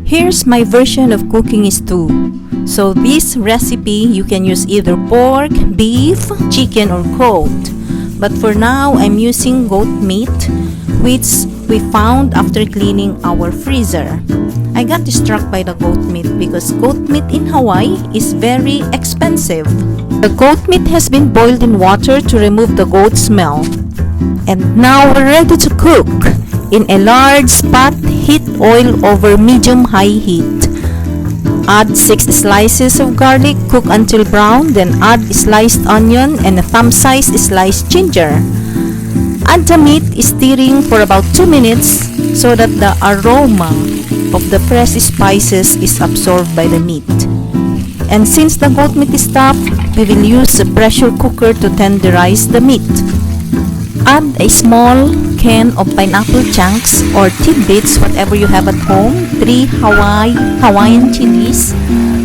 Here's my version of cooking stew. So this recipe, you can use either pork, beef, chicken, or goat. But for now, I'm using goat meat, which we found after cleaning our freezer. I got struck by the goat meat because goat meat in Hawaii is very expensive. The goat meat has been boiled in water to remove the goat smell. And now we're ready to cook. In a large pot, heat oil over medium-high heat. Add 6 slices of garlic, cook until brown, then add sliced onion and a thumb-sized sliced ginger. Add the meat, stirring for about 2 minutes so that the aroma of the fresh spices is absorbed by the meat. And since the goat meat is tough, we will use a pressure cooker to tenderize the meat. Add a small can of pineapple chunks or tidbits, whatever you have at home, 3 Hawaiian chilies,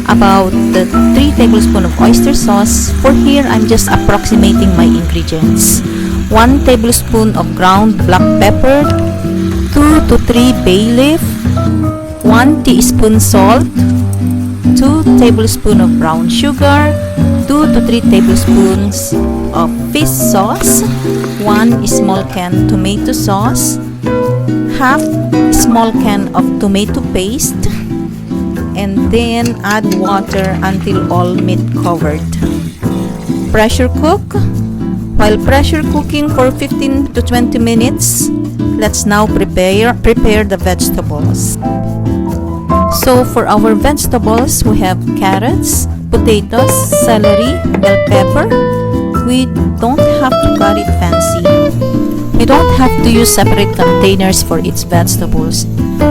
about 3 tablespoons of oyster sauce. For here, I'm just approximating my ingredients. 1 tablespoon of ground black pepper, 2 to 3 bay leaf, 1 teaspoon salt, 2 tablespoons of brown sugar, 2 to 3 tablespoons of fish sauce, 1 small can tomato sauce, half small can of tomato paste, and then add water until all meat covered. Pressure cook. While pressure cooking for 15 to 20 minutes, let's now prepare the vegetables. So for our vegetables, we have carrots, potatoes, celery, bell pepper. We don't have to cut it fancy. We don't have to use separate containers for its vegetables.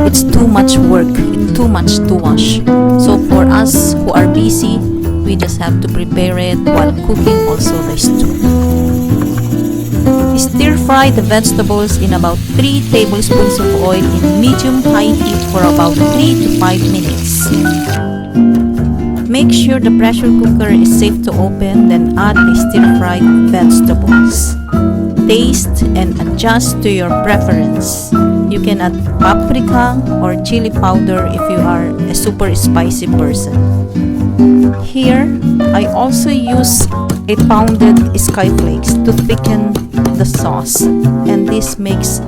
It's too much work. It's too much to wash. So for us who are busy, we just have to prepare it while cooking also the stew. Stir fry the vegetables in about 3 tablespoons of oil in medium-high heat for about 3 to 5 minutes. Make sure the pressure cooker is safe to open, then add the stir-fried vegetables. Taste and adjust to your preference. You can add paprika or chili powder if you are a super spicy person. Here, I also use a pounded skyflakes to thicken the sauce, and this makes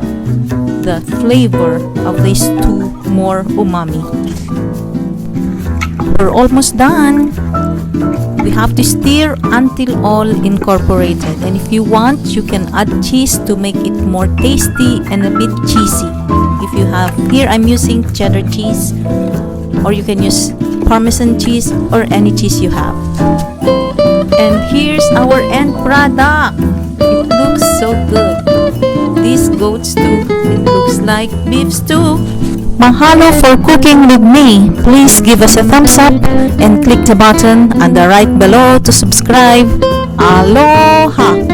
the flavor of the stew more umami. We're almost done. We have to stir until all incorporated, and if you want, you can add cheese to make it more tasty and a bit cheesy. If you have, here I'm using cheddar cheese, or you can use Parmesan cheese or any cheese you have. And here's our end product. It looks so good. This goat stew, it looks like beef stew. Mahalo for cooking with me. Please give us a thumbs up and click the button on the right below to subscribe. Aloha!